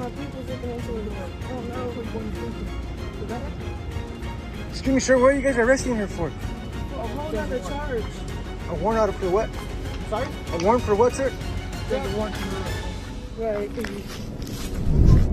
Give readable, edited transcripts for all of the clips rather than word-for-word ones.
my people's looking into it. I don't know who's going to do it. You got it? Excuse me, sir, what are you guys arresting her for? A whole other charge. A warrant out for what? Sorry? A warrant for what, sir? There's a warrant for right.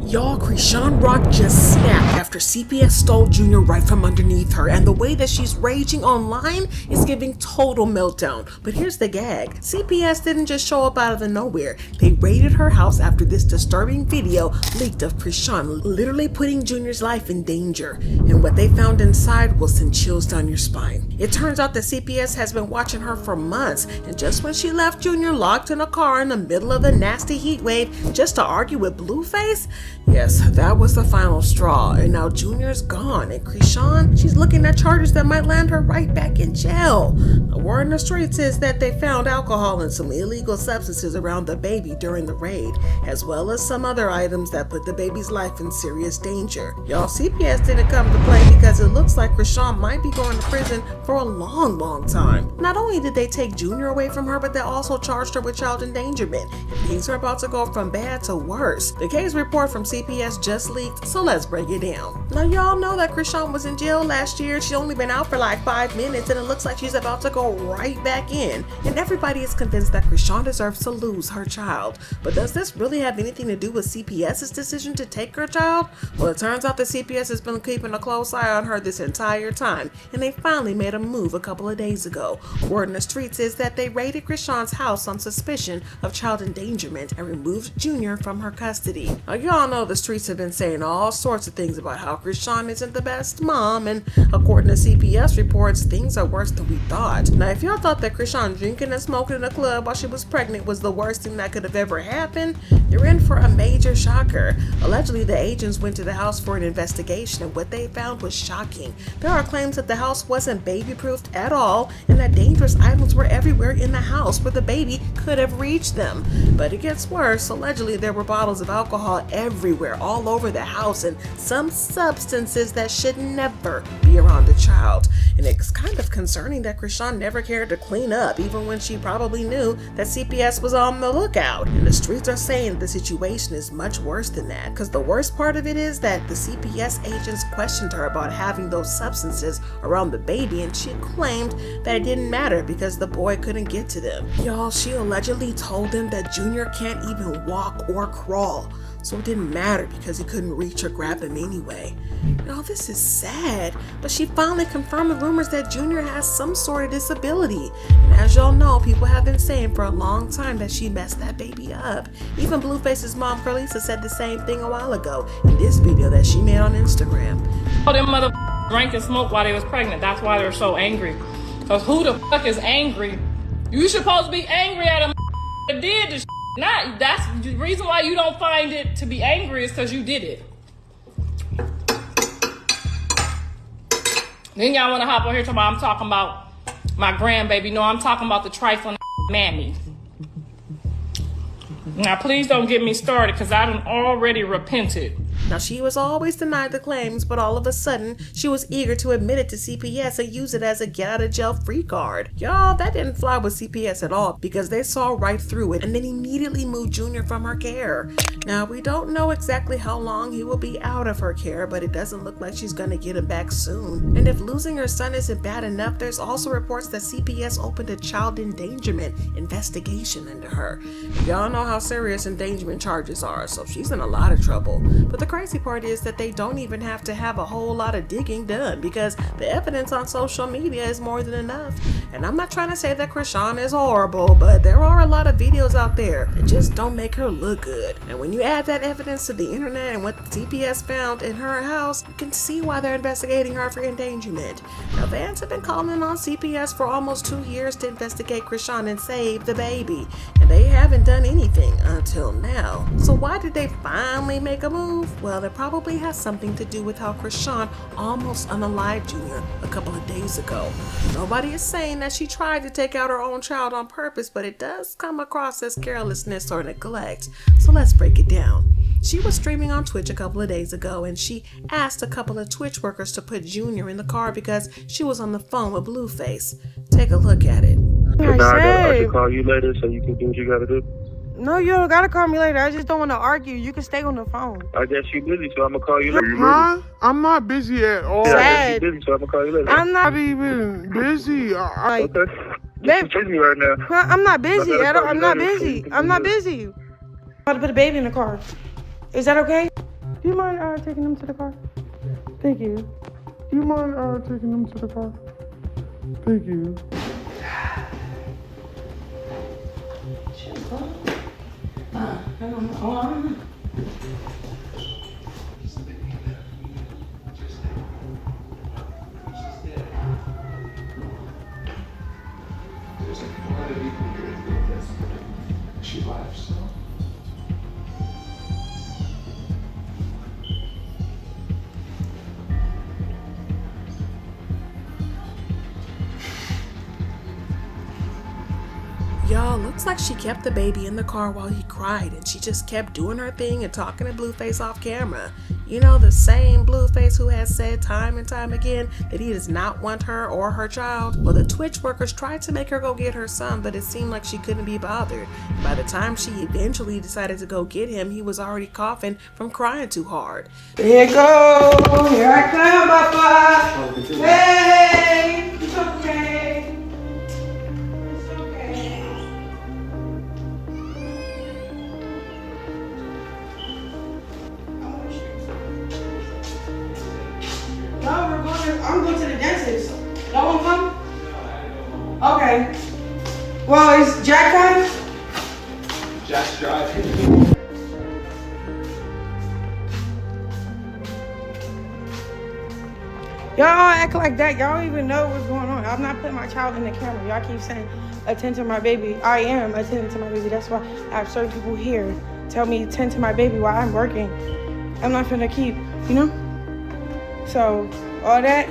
Y'all, Chrisean Rock just snapped after CPS stole Junior right from underneath her, and the way that she's raging online is giving total meltdown. But here's the gag. CPS didn't just show up out of the nowhere. They raided her house after this disturbing video leaked of Chrisean literally putting Junior's life in danger. And what they found inside will send chills down your spine. It turns out that CPS has been watching her for months, and just when she left Junior locked in a car in the middle of a nasty heat wave just to argue with Blueface, yes, that was the final straw, and now Junior's gone, and Chrisean, she's looking at charges that might land her right back in jail. The word in the streets is that they found alcohol and some illegal substances around the baby during the raid, as well as some other items that put the baby's life in serious danger. Y'all, CPS didn't come to play because it looks like Chrisean might be going to prison for a long time. Not only did they take Junior away from her, but they also charged her with child endangerment, and things are about to go from bad to worse. The case report from CPS just leaked, so let's break it down. Now, y'all know that Chrisean was in jail last year. She's only been out for like 5 minutes, and it looks like she's about to go right back in. And everybody is convinced that Chrisean deserves to lose her child. But does this really have anything to do with CPS's decision to take her child? Well, it turns out that CPS has been keeping a close eye on her this entire time, and they finally made a move a couple of days ago. Word in the streets is that they raided Chrisean's house on suspicion of child endangerment and removed Junior from her custody. Now, y'all know the streets have been saying all sorts of things about how Chrisean isn't the best mom, and according to CPS reports, things are worse than we thought. Now, if y'all thought that Chrisean drinking and smoking in a club while she was pregnant was the worst thing that could have ever happened, you're in for a major shocker. Allegedly, the agents went to the house for an investigation, and what they found was shocking. There are claims that the house wasn't baby-proofed at all, and that dangerous items were everywhere in the house where the baby could have reached them. But it gets worse. Allegedly, there were bottles of alcohol everywhere, all over the house, and some substances that should never be around a child. And it's kind of concerning that Chrisean never cared to clean up, even when she probably knew that CPS was on the lookout. And the streets are saying the situation is much worse than that, because the worst part of it is that the CPS agents questioned her about having those substances around the baby, and she claimed that it didn't matter because the boy couldn't get to them. Y'all, she allegedly told them that Junior can't even walk or crawl, so it didn't matter because he couldn't reach or grab him anyway. Now, this is sad, but she finally confirmed the rumors that Junior has some sort of disability. And as y'all know, people have been saying for a long time that she messed that baby up. Even Blueface's mom, Carlisa, said the same thing a while ago in this video that she made on Instagram. Oh, them mother drank and smoked while they was pregnant. That's why they're so angry. Because who the fuck is angry? You supposed to be angry at a that did this. Not, that's the reason why you don't find it to be angry is because you did it. Then y'all want to hop on here talking about I'm talking about my grandbaby. No, I'm talking about the trifling mammy. Now, please don't get me started because I done already repented. Now, she was always denied the claims, but all of a sudden, she was eager to admit it to CPS and use it as a get-out-of-jail-free card. Y'all, that didn't fly with CPS at all because they saw right through it and then immediately moved Junior from her care. Now, we don't know exactly how long he will be out of her care, but it doesn't look like she's going to get him back soon. And if losing her son isn't bad enough, there's also reports that CPS opened a child endangerment investigation into her. Y'all know how serious endangerment charges are, so she's in a lot of trouble. But the crazy part is that they don't even have to have a whole lot of digging done because the evidence on social media is more than enough. And I'm not trying to say that Chrisean is horrible, but there are a lot of videos out there that just don't make her look good. And when you add that evidence to the internet and what the CPS found in her house, you can see why they're investigating her for endangerment. Now, fans have been calling on CPS for almost 2 years to investigate Chrisean and save the baby, and they haven't done anything until now. So why did they finally make a move? Well, it probably has something to do with how Chrisean almost unalived Junior a couple of days ago. Nobody is saying that she tried to take out her own child on purpose, but it does come across as carelessness or neglect. So let's break it down. She was streaming on Twitch a couple of days ago, and she asked a couple of Twitch workers to put Junior in the car because she was on the phone with Blueface. Take a look at it. I can call you later so you can do what you gotta do. No, you don't gotta call me later. I just don't want to argue. You can stay on the phone. I guess you busy, so I'm gonna call you later. Huh? I'm not busy at all. Yeah, I guess Sad. you busy, so I'm gonna call you later. I'm not. Not even busy. Like, Okay. babe, You busy right now. I'm not busy. I gotta I don't, call I'm you not later so busy. you can I'm do not this. busy. I'm about to put a baby in the car. Is that okay? Do you mind taking him to the car? Thank you. Do you mind taking them to the car? Thank you. She laughs. Y'all, looks like she kept the baby in the car while he cried, and she just kept doing her thing and talking to Blueface off camera. You know, the same Blueface who has said time and time again that he does not want her or her child. Well, the Twitch workers tried to make her go get her son, but it seemed like she couldn't be bothered. By the time she eventually decided to go get him, he was already coughing from crying too hard. Here you go. Here I come, Papa. Hey, it's okay. It's okay. No, I'm going to the dentist. Y'all want to come? Okay. Well, is Jack coming? Jack's driving. Y'all act like that. Y'all don't even know what's going on. I'm not putting my child in the camera. Y'all keep saying, attend to my baby. I am attending to my baby. That's why I have certain people here tell me attend to my baby while I'm working. I'm not finna keep, you know? So, all that,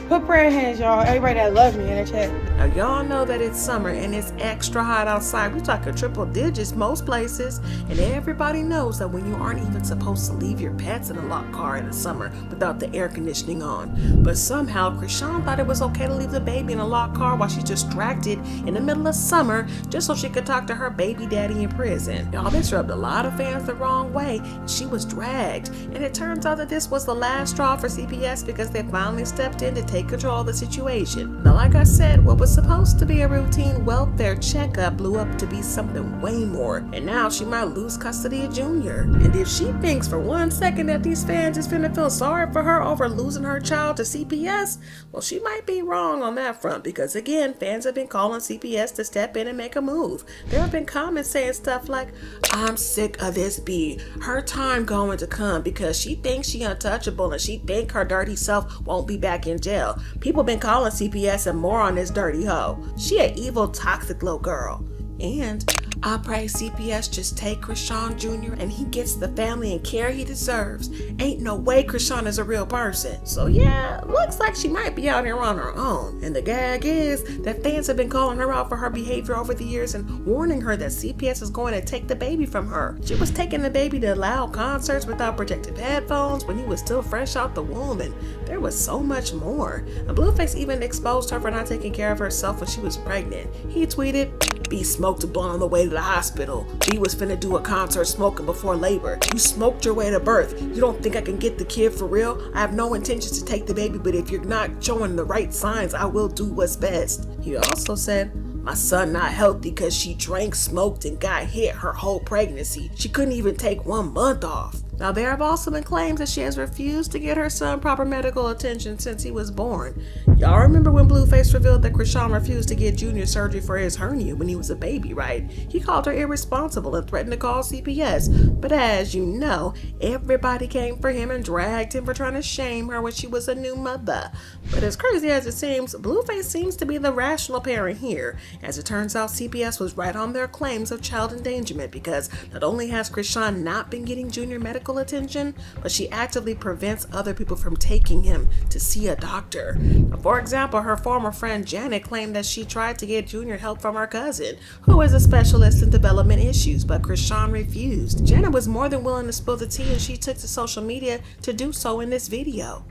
put prayer in hands, y'all. Everybody that love me in the chat. Now, y'all know that it's summer and it's extra hot outside. We're talking triple digits most places. And everybody knows that when you aren't even supposed to leave your pets in a locked car in the summer without the air conditioning on. But somehow, Chrisean thought it was okay to leave the baby in a locked car while she distracted in the middle of summer just so she could talk to her baby daddy in prison. Y'all, this rubbed a lot of fans the wrong way. She was dragged. And it turns out that this was the last straw for CPS because they finally stepped in to take control of the situation. Now, like I said, what was supposed to be a routine welfare checkup blew up to be something way more, and now she might lose custody of Junior. And if she thinks for 1 second that these fans is finna feel sorry for her over losing her child to CPS, well, she might be wrong on that front, because again, fans have been calling CPS to step in and make a move. There have been comments saying stuff like, I'm sick of this bee, her time going to come because she thinks she untouchable and she think her dirty self won't be back in jail. People been calling CPS and more on this dirty hoe. She an evil, toxic little girl. And I pray CPS just take Chrisean Jr. and he gets the family and care he deserves. Ain't no way Chrisean is a real person. So yeah, looks like she might be out here on her own. And the gag is that fans have been calling her out for her behavior over the years and warning her that CPS is going to take the baby from her. She was taking the baby to loud concerts without protective headphones when he was still fresh out the womb, and there was so much more. And Blueface even exposed her for not taking care of herself when she was pregnant. He tweeted, "B smoked a blunt on the way to the hospital. B was finna do a concert smoking before labor. You smoked your way to birth. You don't think I can get the kid for real? I have no intentions to take the baby, but if you're not showing the right signs, I will do what's best." He also said, "My son not healthy because she drank, smoked, and got hit her whole pregnancy. She couldn't even take 1 month off." Now, there have also been claims that she has refused to get her son proper medical attention since he was born. Y'all remember when Blueface revealed that Chrisean refused to get Junior surgery for his hernia when he was a baby, right? He called her irresponsible and threatened to call CPS. But as you know, everybody came for him and dragged him for trying to shame her when she was a new mother. But as crazy as it seems, Blueface seems to be the rational parent here. As it turns out, CPS was right on their claims of child endangerment because not only has Chrisean not been getting Junior medical attention, but she actively prevents other people from taking him to see a doctor. For example, her former friend Janet claimed that she tried to get Junior help from her cousin, who is a specialist in development issues, but Chrisean refused. Janet was more than willing to spill the tea, and she took to social media to do so in this video.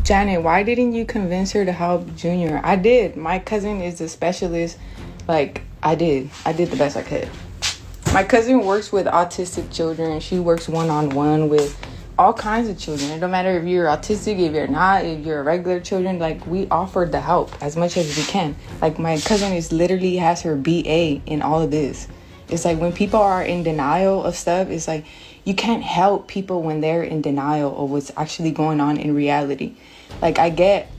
Janet, why didn't you convince her to help Junior? I did. My cousin is a specialist. Like, I did the best I could. My cousin works with autistic children. She works one-on-one with all kinds of children. It don't matter if you're autistic, if you're not, if you're a regular children. Like, we offer the help as much as we can. Like, my cousin is literally has her BA in all of this. It's like when people are in denial of stuff, it's like you can't help people when they're in denial of what's actually going on in reality. Like, I get.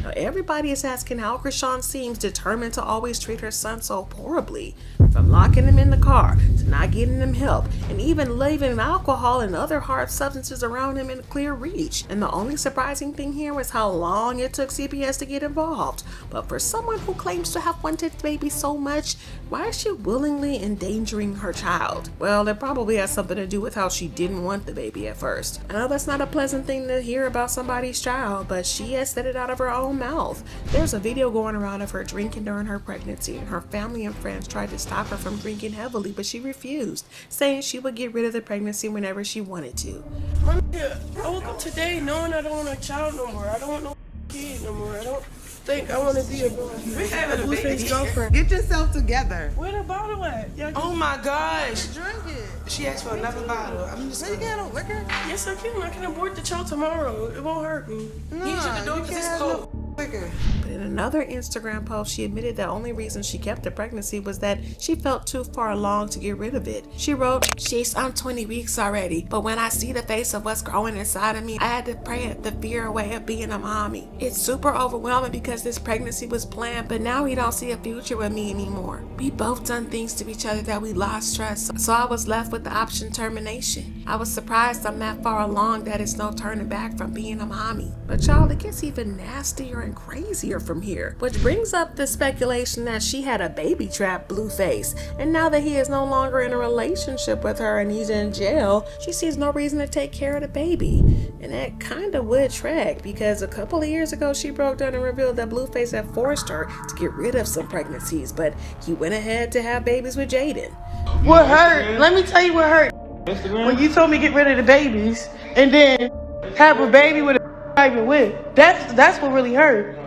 Now, everybody is asking how Chrisean seems determined to always treat her son so horribly. From locking him in the car, to not getting him help, and even leaving alcohol and other hard substances around him in clear reach. And the only surprising thing here was how long it took CPS to get involved. But for someone who claims to have wanted the baby so much, why is she willingly endangering her child? Well, it probably has something to do with how she didn't want the baby at first. I know that's not a pleasant thing to hear about somebody's child, but she has said it out of her own mouth. There's a video going around of her drinking during her pregnancy, and her family and friends tried to stop her from drinking heavily, but she refused, saying she would get rid of the pregnancy whenever she wanted to. I woke up today knowing I don't want a child no more. I don't want no kid no more. I don't think I want to be a Blueface girlfriend. Get yourself together. Where the bottle at? Oh my gosh. Drink it. She asked for another bottle. I'm just gonna get no liquor. Yes, I can. I can abort the child tomorrow. It won't hurt me. No, He should do it because it's cold. Liquor. But in another Instagram post, she admitted the only reason she kept the pregnancy was that she felt too far along to get rid of it. She wrote, I'm 20 weeks already, but when I see the face of what's growing inside of me, I had to pray the fear away of being a mommy. It's super overwhelming because this pregnancy was planned, but now we don't see a future with me anymore. We both done things to each other that we lost trust, so I was left with the option termination. I was surprised I'm that far along that it's no turning back from being a mommy. But y'all, it gets even nastier and crazier from here, which brings up the speculation that she had a baby trap Blueface, and now that he is no longer in a relationship with her and he's in jail, she sees no reason to take care of the baby. And that kinda would track, because a couple of years ago she broke down and revealed that Blueface had forced her to get rid of some pregnancies, but he went ahead to have babies with Jaden. What hurt? Let me tell you what hurt. When you told me get rid of the babies and then have a baby with a not even with. That's what really hurt.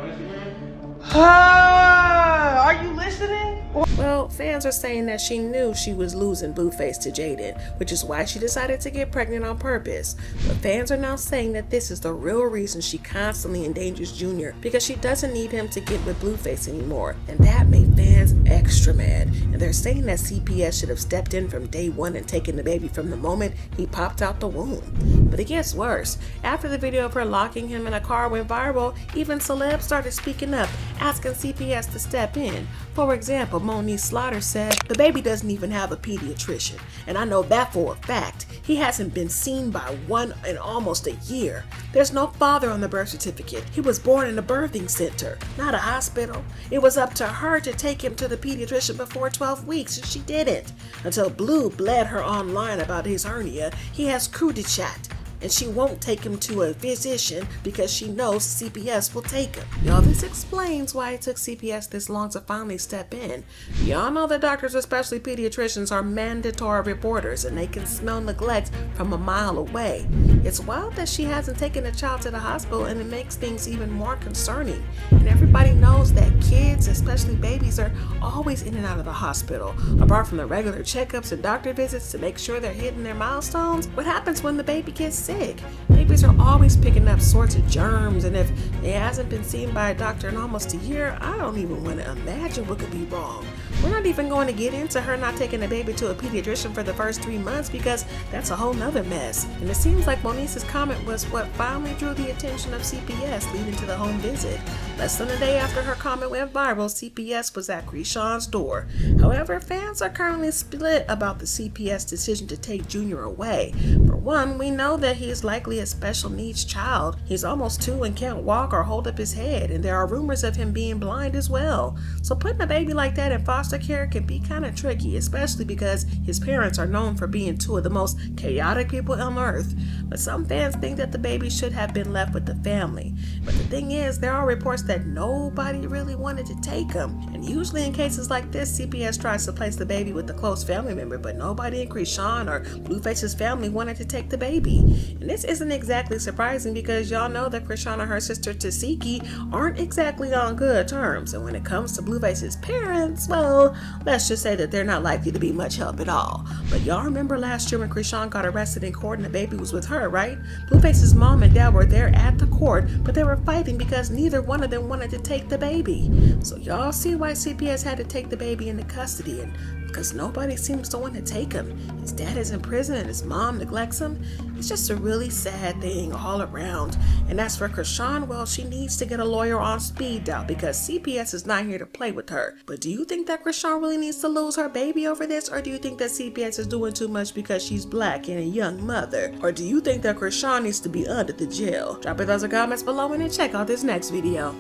Are you listening? Well, fans are saying that she knew she was losing Blueface to Jaden, which is why she decided to get pregnant on purpose. But fans are now saying that this is the real reason she constantly endangers Junior, because she doesn't need him to get with Blueface anymore. And that made fans extra mad. And they're saying that CPS should have stepped in from day one and taken the baby from the moment he popped out the womb. But it gets worse. After the video of her locking him in a car went viral, even celebs started speaking up, asking CPS to step in. For example, Monique Slaughter said, "The baby doesn't even have a pediatrician, and I know that for a fact. He hasn't been seen by one in almost a year. There's no father on the birth certificate. He was born in a birthing center, not a hospital. It was up to her to take him to the pediatrician before 12 weeks, and she didn't. Until Blue bled her online about his hernia, he has crew to chat. And she won't take him to a physician because she knows CPS will take him." Y'all, this explains why it took CPS this long to finally step in. Y'all know that doctors, especially pediatricians, are mandatory reporters and they can smell neglect from a mile away. It's wild that she hasn't taken the child to the hospital, and it makes things even more concerning. And everybody knows that kids, especially babies, are always in and out of the hospital. Apart from the regular checkups and doctor visits to make sure they're hitting their milestones, what happens when the baby gets sick? Babies are always picking up sorts of germs, and if it hasn't been seen by a doctor in almost a year, I don't even want to imagine what could be wrong. We're not even going to get into her not taking the baby to a pediatrician for the first 3 months, because that's a whole nother mess. And it seems like Monique's comment was what finally drew the attention of CPS, leading to the home visit. Less than a day after her comment went viral, CPS was at Chrisean's door. However, fans are currently split about the CPS decision to take Junior away. For one, we know that he is likely a special needs child. He's almost 2 and can't walk or hold up his head, and there are rumors of him being blind as well. So putting a baby like that in foster care can be kind of tricky, especially because his parents are known for being 2 of the most chaotic people on earth. But some fans think that the baby should have been left with the family. But the thing is, there are reports that nobody really wanted to take him. And usually in cases like this, CPS tries to place the baby with a close family member, but nobody in Chrisean or Blueface's family wanted to take the baby. And this isn't exactly surprising, because y'all know that Chrisean and her sister Tasiki aren't exactly on good terms. And when it comes to Blueface's parents, well, let's just say that they're not likely to be much help at all. But y'all remember last year when Chrisean got arrested in court and the baby was with her, right? Blueface's mom and dad were there at the court, but they were fighting because neither one of them wanted to take the baby. So y'all see why CPS had to take the baby into custody, and because nobody seems to want to take him. His dad is in prison and his mom neglects him. It's just a really sad thing all around. And as for Chrisean, well, she needs to get a lawyer on speed dial because CPS is not here to play with her. But do you think that Chrisean really needs to lose her baby over this? Or do you think that CPS is doing too much because she's black and a young mother? Or do you think that Chrisean needs to be under the jail? Drop your thoughts or comments below and then check out this next video.